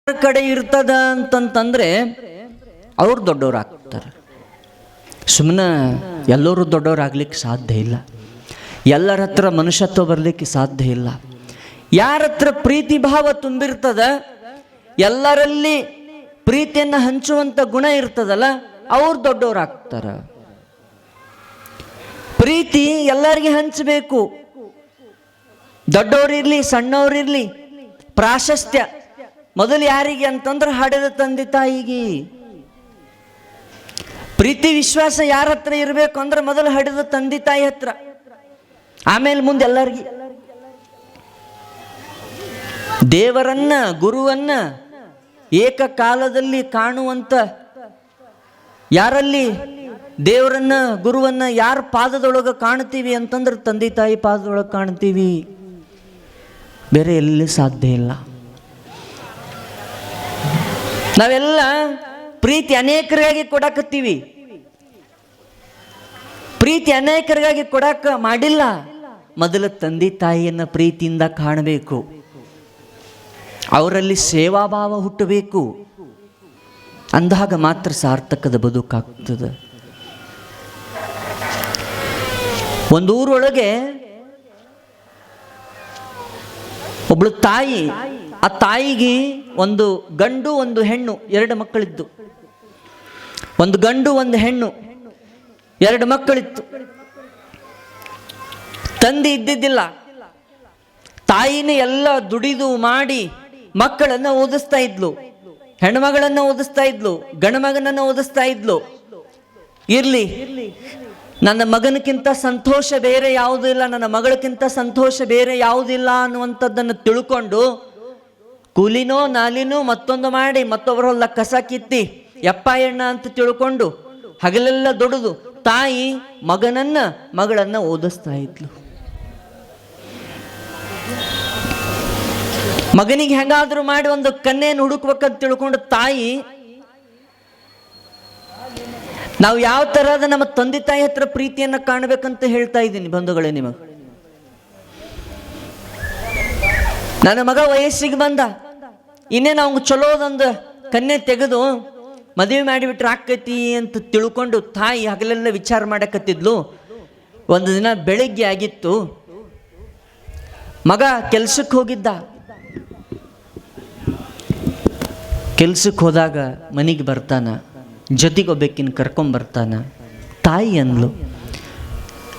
ಕಡೆ ಇರ್ತದ ಅಂತಂತಂದ್ರೆ ಅವ್ರು ದೊಡ್ಡವರಾಗ್ತಾರೆ. ಸುಮ್ಮನೆ ಎಲ್ಲರೂ ದೊಡ್ಡವರಾಗ್ಲಿಕ್ಕೆ ಸಾಧ್ಯ ಇಲ್ಲ. ಎಲ್ಲರ ಹತ್ರ ಮನುಷ್ಯತ್ವ ಬರಲಿಕ್ಕೆ ಸಾಧ್ಯ ಇಲ್ಲ. ಯಾರ ಹತ್ರ ಪ್ರೀತಿ ಭಾವ ತುಂಬಿರ್ತದ, ಎಲ್ಲರಲ್ಲಿ ಪ್ರೀತಿಯನ್ನು ಹಂಚುವಂಥ ಗುಣ ಇರ್ತದಲ್ಲ, ಅವ್ರು ದೊಡ್ಡವರಾಗ್ತಾರ. ಪ್ರೀತಿ ಎಲ್ಲರಿಗೆ ಹಂಚಬೇಕು. ದೊಡ್ಡವರಿರ್ಲಿ ಸಣ್ಣವರಿರ್ಲಿ. ಪ್ರಾಶಸ್ತ್ಯ ಮೊದಲು ಯಾರಿಗೆ ಅಂತಂದ್ರೆ ಹಡೆದ ತಂದೆ ತಾಯಿಗೆ. ಪ್ರೀತಿ ವಿಶ್ವಾಸ ಯಾರ ಹತ್ರ ಇರಬೇಕು ಅಂದ್ರೆ ಮೊದಲು ಹಡೆದ ತಂದೆ ತಾಯಿ ಹತ್ರ, ಆಮೇಲೆ ಮುಂದೆ ಎಲ್ಲರಿಗೆ. ದೇವರನ್ನ ಗುರುವನ್ನ ಏಕಕಾಲದಲ್ಲಿ ಕಾಣುವಂತ, ಯಾರಲ್ಲಿ ದೇವರನ್ನ ಗುರುವನ್ನ ಯಾರ ಪಾದದೊಳಗೆ ಕಾಣ್ತೀವಿ ಅಂತಂದ್ರೆ ತಂದೆ ತಾಯಿ ಪಾದದೊಳಗೆ ಕಾಣ್ತೀವಿ, ಬೇರೆ ಎಲ್ಲಿ ಸಾಧ್ಯ ಇಲ್ಲ. ನಾವೆಲ್ಲ ಪ್ರೀತಿ ಅನೇಕರಿಗಾಗಿ ಕೊಡಕತ್ತೀವಿ. ಪ್ರೀತಿ ಅನೇಕರಿಗಾಗಿ ಕೊಡಕ ಮಾಡಿಲ್ಲ. ಮೊದಲು ತಂದೆ ತಾಯಿಯನ್ನ ಪ್ರೀತಿಯಿಂದ ಕಾಣಬೇಕು, ಅವರಲ್ಲಿ ಸೇವಾಭಾವ ಹುಟ್ಟಬೇಕು. ಅಂದಾಗ ಮಾತ್ರ ಸಾರ್ಥಕದ ಬದುಕಾಗ್ತದೆ. ಒಂದು ಊರೊಳಗೆ ಒಬ್ಳು ತಾಯಿ, ಆ ತಾಯಿಗೆ ಒಂದು ಗಂಡು ಒಂದು ಹೆಣ್ಣು, ಎರಡು ಮಕ್ಕಳಿದ್ದು. ಒಂದು ಗಂಡು ಒಂದು ಹೆಣ್ಣು, ಎರಡು ಮಕ್ಕಳಿತ್ತು. ತಂದೆ ಇದ್ದಿದ್ದಿಲ್ಲ. ತಾಯಿನೇ ಎಲ್ಲ ದುಡಿದು ಮಾಡಿ ಮಕ್ಕಳನ್ನ ಓದಿಸ್ತಾ ಇದ್ಲು. ಹೆಣ್ಮಗಳನ್ನ ಓದಿಸ್ತಾ ಇದ್ಲು, ಗಂಡ ಮಗನನ್ನ ಓದಿಸ್ತಾ ಇದ್ಲು. ಇರ್ಲಿ, ನನ್ನ ಮಗನಕ್ಕಿಂತ ಸಂತೋಷ ಬೇರೆ ಯಾವುದೂ ಇಲ್ಲ, ನನ್ನ ಮಗಳಕ್ಕಿಂತ ಸಂತೋಷ ಬೇರೆ ಯಾವುದಿಲ್ಲ ಅನ್ನುವಂಥದ್ದನ್ನು ತಿಳ್ಕೊಂಡು ಕೂಲಿನೋ ನಾಲಿನೋ ಮತ್ತೊಂದು ಮಾಡಿ ಮತ್ತೊಬ್ಬರಲ್ಲ ಕಸ ಕಿತ್ತಿ ಯಪ್ಪ ಎಣ್ಣ ಅಂತ ತಿಳ್ಕೊಂಡು ಹಗಲೆಲ್ಲ ದುಡಿದು ತಾಯಿ ಮಗಳನ್ನ ಓದಿಸ್ತಾ ಇದ್ಲು. ಮಗನಿಗೆ ಹೆಂಗಾದ್ರೂ ಮಾಡಿ ಒಂದು ಕನ್ಯೆಯನ್ನು ಹುಡುಕ್ಬೇಕಂತ ತಿಳ್ಕೊಂಡು ತಾಯಿ, ನಾವು ಯಾವ ತರಹದ ನಮ್ಮ ತಂದೆ ತಾಯಿ ಹತ್ರ ಪ್ರೀತಿಯನ್ನ ಕಾಣಬೇಕಂತ ಹೇಳ್ತಾ ಇದ್ದೀನಿ ಬಂಧುಗಳೇ ನಿಮಗೆ. ನನ್ನ ಮಗ ವಯಸ್ಸಿಗೆ ಬಂದ, ಇನ್ನೇನು ಅವ್ನು ಚಲೋದೊಂದು ಕನ್ಯೆ ತೆಗೆದು ಮದುವೆ ಮಾಡಿಬಿಟ್ರೆ ಆಕೈತಿ ಅಂತ ತಿಳ್ಕೊಂಡು ತಾಯಿ ಹಗಲೆಲ್ಲ ವಿಚಾರ ಮಾಡಕತ್ತಿದ್ಲು. ಒಂದು ದಿನ ಬೆಳಿಗ್ಗೆ ಆಗಿತ್ತು, ಮಗ ಕೆಲ್ಸಕ್ಕೆ ಹೋಗಿದ್ದ. ಕೆಲ್ಸಕ್ಕೆ ಹೋದಾಗ ಮನೆಗೆ ಬರ್ತಾನ, ಜೊತೆಗೊಬ್ಬಕಿನ ಕರ್ಕೊಂಬರ್ತಾನ. ತಾಯಿ ಅಂದ್ಲು,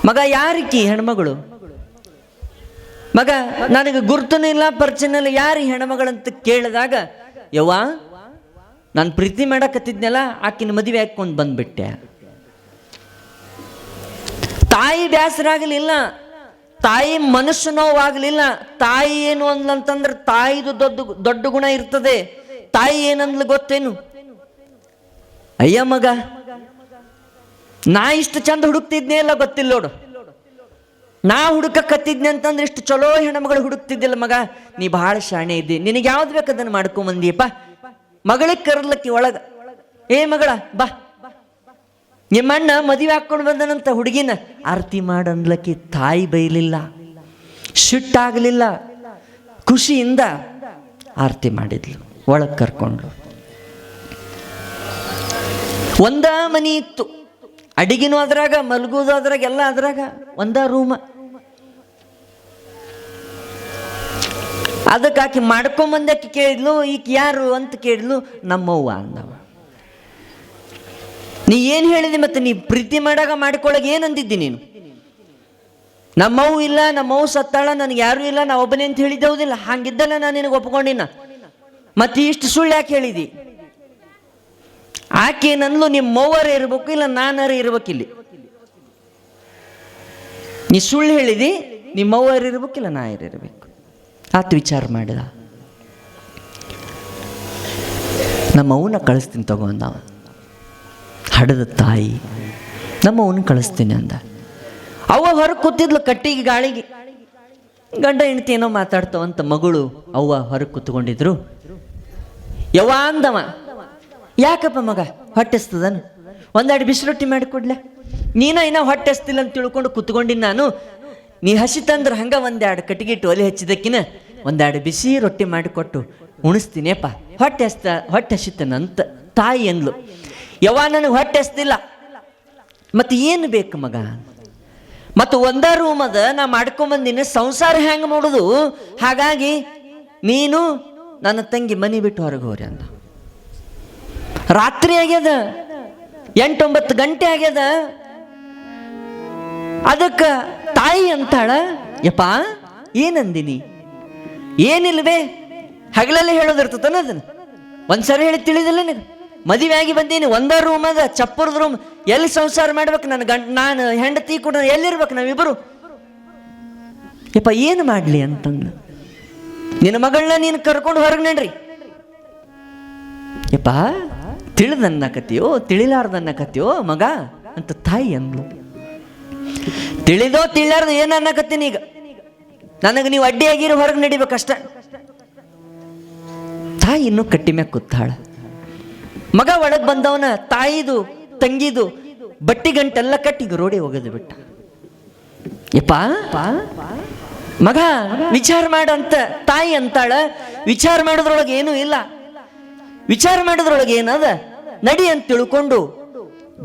ಮಗ ಯಾರಿಕಿ ಹೆಣ್ಮಗಳು? ಮಗ ನನಗೆ ಗುರ್ತನೂ ಇಲ್ಲ ಪರಿಚಯ ಇಲ್ಲ, ಯಾರು ಹೆಣ್ಮಗಳಂತ ಕೇಳಿದಾಗ, ಯವ್ವ ನಾನು ಪ್ರೀತಿ ಮಾಡಕತ್ತಿದ್ನಲ್ಲ ಆಕಿನ ಮದುವೆ ಹಾಕೊಂಡು ಬಂದ್ಬಿಟ್ಟೆ. ತಾಯಿ ಬೇಸರ ಆಗಲಿಲ್ಲ, ತಾಯಿ ಮನಸ್ಸು ನೋವಾಗಲಿಲ್ಲ. ತಾಯಿ ಏನು ಅಂದ್ಲಂತಂದ್ರೆ ತಾಯಿದು ದೊಡ್ಡ ಗುಣ ಇರ್ತದೆ. ತಾಯಿ ಏನಂದ್ಲು ಗೊತ್ತೇನು? ಅಯ್ಯ ಮಗ, ನಾ ಇಷ್ಟು ಚಂದ ಹುಡುಕ್ತಿದ್ನೇ ಇಲ್ಲ ಗೊತ್ತಿಲ್ಲ ನೋಡು. ನಾ ಹುಡುಕತ್ತಿದ್ನಿ ಅಂತಂದ್ರೆ ಇಷ್ಟು ಚಲೋ ಹೆಣ್ಮಗಳು ಹುಡುಕ್ತಿದ್ದಿಲ್ಲ ಮಗ. ನೀ ಬಹಳ ಶಾಣೆ ಇದ್ದಿ, ನಿನಗೆ ಯಾವ್ದು ಬೇಕು ಅದನ್ನು ಮಾಡ್ಕೊಂಬಂದಿಯಪ್ಪ. ಮಗಳಿಗೆ ಕರ್ಲಕ್ಕಿ ಒಳಗ, ಏ ಮಗಳ ಬಾ, ನಿಮ್ಮಣ್ಣ ಮದುವೆ ಹಾಕೊಂಡು ಬಂದನಂತ ಹುಡುಗಿನ ಆರತಿ ಮಾಡನ್ಲಕ್ಕಿ. ತಾಯಿ ಬೈಲಿಲ್ಲ, ಸಿಟ್ಟಾಗಲಿಲ್ಲ, ಖುಷಿಯಿಂದ ಆರತಿ ಮಾಡಿದ್ಲು, ಒಳಗೆ ಕರ್ಕೊಂಡ್ರು. ಒಂದ ಮನಿ ಇತ್ತು, ಅಡಿಗೆನೂ ಅದ್ರಾಗ, ಮಲಗೋದು ಅದ್ರಾಗ, ಎಲ್ಲ ಅದ್ರಾಗ, ಒಂದ ರೂಮ. ಅದಕ್ಕೆ ಆಕೆ ಮಾಡ್ಕೊಂಬಂದಕ್ಕೆ ಕೇಳಿದ್ಲು, ಈಕೆ ಯಾರು ಅಂತ ಕೇಳಿದ್ಲು. ನಮ್ಮವ್ವ ಅಂದವ. ನೀ ಏನು ಹೇಳಿದಿ ಮತ್ತೆ? ನೀ ಪ್ರೀತಿ ಮಾಡಾಗ ಮಾಡಿಕೊಳ್ಳಾಗ ಏನಂದಿದ್ದಿ ನೀನು? ನಮ್ಮವ್ವ ಇಲ್ಲ, ನಮ್ಮವ್ವ ಸತ್ತಾಳ, ನನಗೆ ಯಾರೂ ಇಲ್ಲ, ನಾ ಒಬ್ಬನೇ ಅಂತ ಹೇಳಿದ್ದೆ. ಹೌದಿಲ್ಲ? ಹಂಗಿದ್ದಲ್ಲ ನಾನು ನಿನಗೆ ಒಪ್ಕೊಂಡಿನ. ಮತ್ತೆ ಇಷ್ಟು ಸುಳ್ಳು ಯಾಕೆ ಹೇಳಿದಿ? ಆಕೆ ಏನಂದ್ಲು, ನಿಮ್ಮವ್ವರೇ ಇರ್ಬೇಕು, ಇಲ್ಲ ನಾನರೇ ಇರ್ಬೇಕಿಲ್ಲಿ. ನೀ ಸುಳ್ಳು ಹೇಳಿದಿ, ನಿಮ್ಮವ್ವರೇ ಇರ್ಬೇಕಿಲ್ಲ ನಾ ಇರಬೇಕು. ಆತ ವಿಚಾರ ಮಾಡಿದ, ನಮ್ಮವ್ವನ ಕಳಿಸ್ತೀನಿ ತಗೊಂಡ. ಹಡದ ತಾಯಿ ನಮ್ಮವ್ವನ ಕಳಿಸ್ತೀನಿ ಅಂದ. ಅವ್ವ ಹೊರಗೆ ಕೂತಿದ್ಲು ಕಟ್ಟಿಗೆ ಗಾಳಿಗೆ. ಗಂಡ ಹೆಂಡತಿ ಏನೋ ಮಾತಾಡ್ತಾವಂತ ಮಗಳು ಅವ್ವ ಹೊರಗೆ ಕೂತ್ಕೊಂಡಿದ್ರು. ಯವ್ವ ಅಂದವ, ಯಾಕಪ್ಪ ಮಗ ಹೊಟ್ಟೆಸ್ತದನು? ಒಂದೆರಡು ಬಿಸಿ ರೊಟ್ಟಿ ಮಾಡಿಕೊಡ್ಲೆ. ನೀನ ಹೊಟ್ಟೆಸ್ತಿಲ್ಲ ಅಂತ ತಿಳ್ಕೊಂಡು ಕೂತ್ಕೊಂಡಿನಿ ನಾನು. ನೀ ಹಸಿ ತಂದ್ರೆ ಹಂಗ ಒಂದೆರಡು ಕಟ್ಟಿಗಿಟ್ಟು ಒಲೆ ಹಚ್ಚಿದಕ್ಕಿನ ಒಂದೆರಡು ಬಿಸಿ ರೊಟ್ಟಿ ಮಾಡಿಕೊಟ್ಟು ಉಣಿಸ್ತೀನಿಯಪ್ಪ, ಹೊಟ್ಟೆ ಹಸಿತನಂತ ತಾಯಿ ಅಂದ್ಲು. ಯವ್ವ ನನಗೆ ಹೊಟ್ಟೆ ಹಸ್ತಿಲ್ಲ, ಮತ್ತು ಏನು ಬೇಕು ಮಗ? ಮತ್ತು ಒಂದ ರೂಮ್ ಅದ, ನಾ ಮಾಡ್ಕೊಂಬಂದಿನಿ, ಸಂಸಾರ ಹೆಂಗೆ ಮಾಡೋದು? ಹಾಗಾಗಿ ನೀನು ನನ್ನ ತಂಗಿ ಮನೆ ಬಿಟ್ಟು ಹೊರಗೆ ಹೋರಿ ಅಂದ. ರಾತ್ರಿ ಆಗ್ಯದ, 8-9 ಗಂಟೆ ಆಗ್ಯದ. ಅದಕ್ಕೆ ತಾಯಿ ಅಂತಾಳ, ಯಪ್ಪ ಏನಂದಿನಿ? ಏನಿಲ್ವೇ, ಹಗಲಲ್ಲಿ ಹೇಳೋದಿರ್ತದನ ಅದನ್ನ ಒಂದ್ಸರಿ ಹೇಳಿ ತಿಳಿದಿಲ್ಲ ನಿನಗೆ? ಮದುವೆ ಆಗಿ ಬಂದೀನಿ, ಒಂದ ರೂಮ್ ಅದ, ಚಪ್ಪರದ ರೂಮ್, ಎಲ್ಲಿ ಸಂಸಾರ ಮಾಡ್ಬೇಕು? ನಾನು ಹೆಂಡತಿ ಕೂಡ ಎಲ್ಲಿರ್ಬೇಕು? ನಾವಿಬ್ಬರು. ಯಪ್ಪ ಏನು ಮಾಡ್ಲಿ ಅಂತಂದ. ನಿನ್ನ ಮಗಳನ್ನ ನೀನು ಕರ್ಕೊಂಡು ಹೊರಗೆ ನಡ್ರಿ. ಯಪ್ಪ ತಿಳಿದನ್ನಕತ್ತೀಯೋ ತಿಳಿಲಾರ್ದನ್ನಕತ್ತೀಯೋ ಮಗ ಅಂತ ತಾಯಿ ಅಂದ್ಲು. ತಿಳಿದೋ ತಿಳಿಲಾರ್ದು ಏನು ಅನ್ನಕತ್ತೀನಿ ಈಗ? ನನಗೆ ನೀವು ಅಡ್ಡಿಯಾಗಿರೋ ಹೊರಗೆ ನಡಿಬೇಕಷ್ಟ. ತಾಯಿ ಇನ್ನೂ ಕಟ್ಟಿ ಮ್ಯಾಗ ಕೂತಾಳ. ಮಗ ಒಳಗೆ ಬಂದವನ ತಾಯಿದು ತಂಗಿದು ಬಟ್ಟಿ ಗಂಟೆಲ್ಲ ಕಟ್ಟಿ ರೋಡಿ ಹೋಗೋದು ಬಿಟ್ಟ. ಯಪ್ಪ ಮಗ ವಿಚಾರ ಮಾಡಂತ ತಾಯಿ ಅಂತಾಳ. ವಿಚಾರ ಮಾಡೋದ್ರೊಳಗೆ ಏನೂ ಇಲ್ಲ, ವಿಚಾರ ಮಾಡೋದ್ರೊಳಗೆ ಏನದ, ನಡಿ ಅಂತ ತಿಳ್ಕೊಂಡು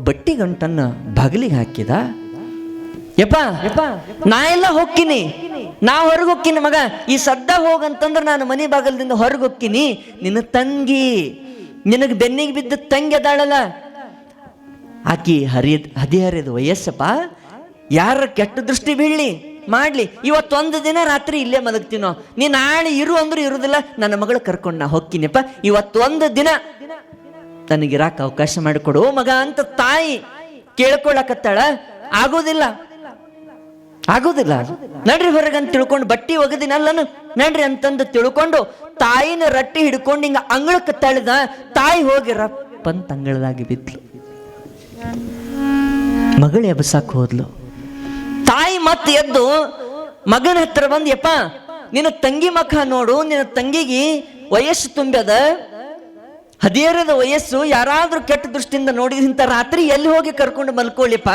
ಬಟ್ಟಿ ಗಂಟನ್ನ ಬಗಲಿಗೆ ಹಾಕಿದ. ಯಪ್ಪ ನಾ ಎಲ್ಲ ಹೋಗ್ತೀನಿ, ನಾ ಹೊರಗೆ ಹೋಗ್ತೀನಿ ಮಗ, ಈ ಸದ್ದ ಹೋಗಂತಂದ್ರೆ ನಾನು ಮನೆ ಬಾಗಲದಿಂದ ಹೊರಗೆ ಹೋಗ್ತೀನಿ. ನಿನ್ನ ತಂಗಿ, ನಿನಗೆ ಬೆನ್ನಿಗೆ ಬಿದ್ದ ತಂಗಿ ಅದಾಳಲ್ಲ, ಆಕಿ ಹದಿಹರಿದ ವಯಸ್ಸಪ್ಪ, ಯಾರ ಕೆಟ್ಟ ದೃಷ್ಟಿ ಬೀಳಲಿ ಮಾಡ್ಲಿ, ಇವತ್ತೊಂದು ದಿನ ರಾತ್ರಿ ಇಲ್ಲೇ ಮಲಗ್ತೀನೋ, ನೀ ನಾಳೆ ಇರು ಅಂದ್ರೆ ಇರುದಿಲ್ಲ, ನನ್ನ ಮಗಳು ಕರ್ಕೊಂಡು ನಾ ಹೋಗ್ತೀನಿಪ್ಪ, ಇವತ್ತೊಂದು ದಿನ ನನಗಿರಾಕ ಅವಕಾಶ ಮಾಡಿಕೊಡು ಮಗ ಅಂತ ತಾಯಿ ಕೇಳ್ಕೊಳಕತ್ತಾಳ. ಆಗೋದಿಲ್ಲ ನಡ್ರಿ ಹೊರಗಂತ ತಿಳ್ಕೊಂಡು ಬಟ್ಟಿ ಒಗದಿನಲ್ಲನು ನಡ್ರಿ ಅಂತಂದು ತಿಳ್ಕೊಂಡು ತಾಯಿನ ರಟ್ಟಿ ಹಿಡ್ಕೊಂಡು ಹಿಂಗ ಅಂಗಳಕ್ಕೆ ತಳ್ಳಿದ. ತಾಯಿ ಹೋಗಿ ರಪ್ಪಂತ ಅಂಗಳದಾಗಿ ಬಿದ್ಲು. ಮಗಳು ಎಬಸಾಕ್ ಹೋದ್ಲು. ತಾಯಿ ಮತ್ತೆ ಎದ್ದು ಮಗನ ಹತ್ರ ಬಂದು, ಯಪ್ಪ ನಿನ್ನ ತಂಗಿ ಮಖ ನೋಡು, ನಿನ್ನ ತಂಗಿಗೆ ವಯಸ್ಸು ತುಂಬ್ಯದ, ಹದಿಹರೆಯದ ವಯಸ್ಸು, ಯಾರಾದ್ರೂ ಕೆಟ್ಟ ದೃಷ್ಟಿಯಿಂದ ನೋಡಿದಂತ ರಾತ್ರಿ ಎಲ್ಲಿ ಹೋಗಿ ಕರ್ಕೊಂಡು ಮಲ್ಕೊಳ್ಳಿಪ್ಪ,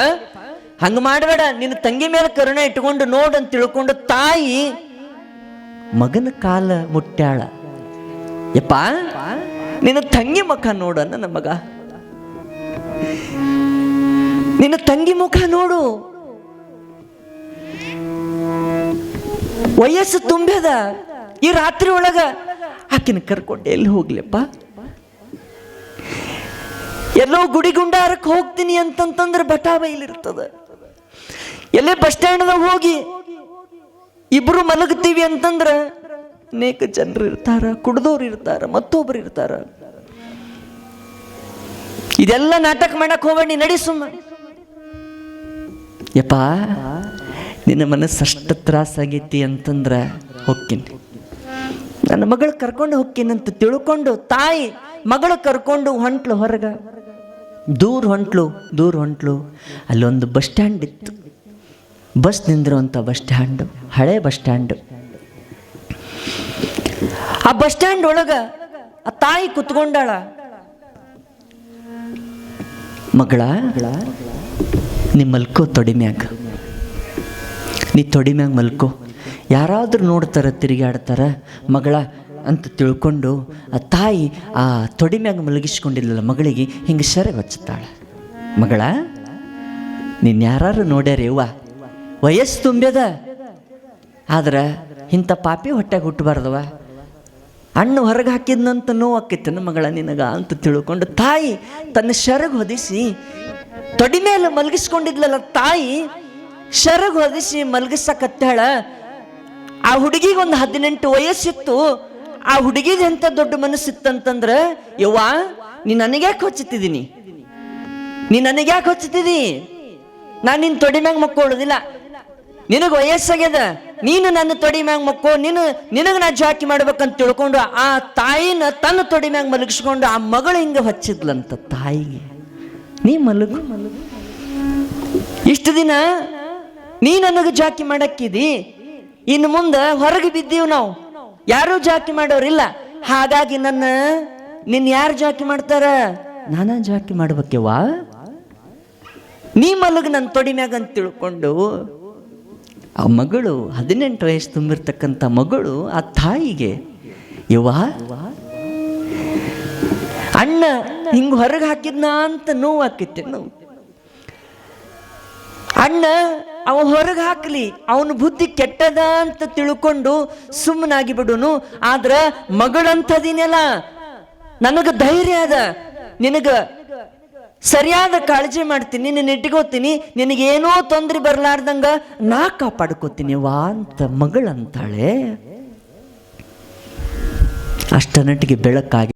ಹಂಗ ಮಾಡಬೇಡ, ನಿನ್ನ ತಂಗಿ ಮೇಲೆ ಕರುಣೆ ಇಟ್ಕೊಂಡು ನೋಡಂತ ತಿಳ್ಕೊಂಡು ತಾಯಿ ಮಗನ ಕಾಲ ಮುಟ್ಟ್ಯಾಳ. ಯಪ್ಪ ನಿನ್ನ ತಂಗಿ ಮುಖ ನೋಡು ನನ್ನ ಮಗ, ನಿನ್ನ ತಂಗಿ ಮುಖ ನೋಡು, ವಯಸ್ಸು ತುಂಬ್ಯದ, ಈ ರಾತ್ರಿ ಒಳಗ ಆಕಿನ ಕರ್ಕೊಂಡು ಎಲ್ಲಿ ಹೋಗ್ಲಿಪ್ಪ? ಎಲ್ಲೋ ಗುಡಿ ಗುಂಡಾರಕ್ಕೆ ಹೋಗ್ತೀನಿ ಅಂತಂತಂದ್ರೆ ಬಟಾ ಬೈಲಿರ್ತದ. ಎಲ್ಲೇ ಬಸ್ ಸ್ಟ್ಯಾಂಡ್ದಾಗ ಹೋಗಿ ಇಬ್ರು ಮಲಗ್ತೀವಿ ಅಂತಂದ್ರ ಅನೇಕ ಜನರು ಇರ್ತಾರ, ಕುಡ್ದವ್ರು ಇರ್ತಾರ, ಮತ್ತೊಬ್ರು ಇರ್ತಾರ. ಇದೆಲ್ಲ ನಾಟಕ ಮಾಡಕ್ ಹೋಗಣಿ, ನಡಿ ಸುಮ್ಮ. ಯಪ್ಪ ನಿನ್ನ ಮನಸ್ಸು ಅಷ್ಟು ತ್ರಾಸಾಗೈತಿ ಅಂತಂದ್ರ ಹೋಗ್ತೀನಿ, ನನ್ನ ಮಗಳು ಕರ್ಕೊಂಡು ಹೋಗ್ತೀನಂತ ತಿಳ್ಕೊಂಡು ತಾಯಿ ಮಗಳು ಕರ್ಕೊಂಡು ಹೊಂಟ್ಲು ಹೊರಗ. ದೂರ ಹೊಂಟ್ಲು. ಅಲ್ಲೊಂದು ಬಸ್ ಸ್ಟ್ಯಾಂಡ್ ಇತ್ತು, ಬಸ್ ನಿಂದಿರುವಂಥ ಬಸ್ ಸ್ಟ್ಯಾಂಡ್, ಹಳೆ ಬಸ್ ಸ್ಟ್ಯಾಂಡ್. ಆ ಬಸ್ ಸ್ಟ್ಯಾಂಡ್ ಒಳಗ ಆ ತಾಯಿ ಕುತ್ಕೊಂಡಾಳ. ಮಗಳ ನೀ ಮಲ್ಕೋ ತೊಡಿಮ್ಯಾಗ, ನೀ ತೊಡಿಮ್ಯಾಗ ಮಲ್ಕೋ, ಯಾರಾದ್ರೂ ನೋಡ್ತಾರ ತಿರುಗಾಡ್ತಾರ ಮಗಳ ಅಂತ ತಿಳ್ಕೊಂಡು ಆ ತಾಯಿ ಆ ತೊಡಿಮ್ಯಾಗ ಮಲಗಿಸ್ಕೊಂಡಿಲ್ಲ ಮಗಳಿಗೆ ಹಿಂಗೆ ಸೆರಗು ಹಚ್ಚುತ್ತಾಳೆ. ಮಗಳ ನೀನು ಯಾರು ನೋಡ್ಯಾರ ಯವ್ವ, ವಯಸ್ಸು ತುಂಬ್ಯದ, ಆದ್ರೆ ಇಂಥ ಪಾಪಿ ಹೊಟ್ಟೆಗೆ ಹುಟ್ಟಬಾರ್ದವ, ಹಣ್ಣು ಹೊರಗೆ ಹಾಕಿದ್ನಂತ ನೋವು ಆಕೈತನ ಮಗಳ ನಿನಗ ಅಂತ ತಿಳ್ಕೊಂಡು ತಾಯಿ ತನ್ನ ಸೆರಗು ಹೊದಿಸಿ ತೊಡಿ ಮೇಲೆ ಮಲಗಿಸ್ಕೊಂಡಿದ್ಲಲ್ಲ ತಾಯಿ, ಸೆರಗು ಹೊದಿಸಿ ಮಲಗಿಸಕತ್ತಾಳ. ಆ ಹುಡುಗಿಗೆ ಒಂದು 18 ವಯಸ್ಸಿತ್ತು. ಆ ಹುಡುಗಿದ ಎಂತ ದೊಡ್ಡ ಮನಸ್ಸಿತ್ತಂತಂದ್ರೆ, ಯವ್ವ ನೀ ನನಗ್ಯಾಕೆ ಹೊಚ್ಚುತ್ತಿದ್ದೀನಿ, ನಾನು ನಿನ್ನ ತೊಡಿ ಮ್ಯಾಗ ಮಕ್ಕೊಳ್ಳೋದಿಲ್ಲ, ನಿನಗೆ ವಯಸ್ಸಾಗ್ಯದ, ನೀನು ನನ್ನ ತೊಡಿ ಮ್ಯಾಗ ಮಕ್ಕೋ, ನಿನಗೆ ನಾ ಜಾಕಿ ಮಾಡ್ಬೇಕಂತ ತಿಳ್ಕೊಂಡು ಆ ತಾಯಿನ ತನ್ನ ತೊಡಿ ಮ್ಯಾಗ ಮಲಗಿಸ್ಕೊಂಡು ಆ ಮಗಳು ಹಿಂಗೆ ಹಚ್ಚಿದ್ಲಂತ ತಾಯಿಗೆ. ನೀ ಮಲಗು, ಇಷ್ಟು ದಿನ ನೀ ನನಗೆ ಜಾಕಿ ಮಾಡಕ್ಕಿದಿ, ಇನ್ನು ಮುಂದೆ ಹೊರಗೆ ಬಿದ್ದೀವಿ ನಾವು, ಯಾರೂ ಜಾಕಿ ಮಾಡೋರಿಲ್ಲ, ಹಾಗಾಗಿ ನಿನ್ನ ಯಾರು ಜಾಕಿ ಮಾಡ್ತಾರ? ನಾನ ಜಾಕಿ ಮಾಡ್ಬೇಕೆವಾ, ನೀ ಮಲಗ ನನ್ನ ತೊಡಿ ಮ್ಯಾಗ ಅಂತ ತಿಳ್ಕೊಂಡು ಆ ಮಗಳು 18 ವಯಸ್ಸು ತುಂಬಿರ್ತಕ್ಕಂಥ ಮಗಳು ಆ ತಾಯಿಗೆ ಯವ್ವಾ ಅಣ್ಣ ಹಿಂಗೆ ಹೊರಗೆ ಹಾಕಿದ್ನ ಅಂತ ನೋವು ಆಕೈತೆ. ನೋವು ಅಣ್ಣ ಅವ ಹೊರಗೆ ಹಾಕಲಿ, ಅವನ ಬುದ್ಧಿ ಕೆಟ್ಟದ ಅಂತ ತಿಳ್ಕೊಂಡು ಸುಮ್ಮನಾಗಿ ಬಿಡುನು. ಆದ್ರ ಮಗಳಂಥದಿನೆಲ್ಲ ನನಗೆ ಧೈರ್ಯ ಅದ, ನಿನಗ ಸರಿಯಾದ ಕಾಳಜಿ ಮಾಡ್ತೀನಿ, ನಿನ್ನ ಇಟ್ಕೋತೀನಿ, ನಿನಗೇನೋ ತೊಂದರೆ ಬರ್ಲಾರ್ದಂಗ ನಾ ಕಾಪಾಡ್ಕೋತೀನಿ ವಾ ಅಂತ ಮಗಳಂತಾಳೆ. ಅಷ್ಟನಟ್ಟಿಗೆ ಬೆಳಕಾಗಿ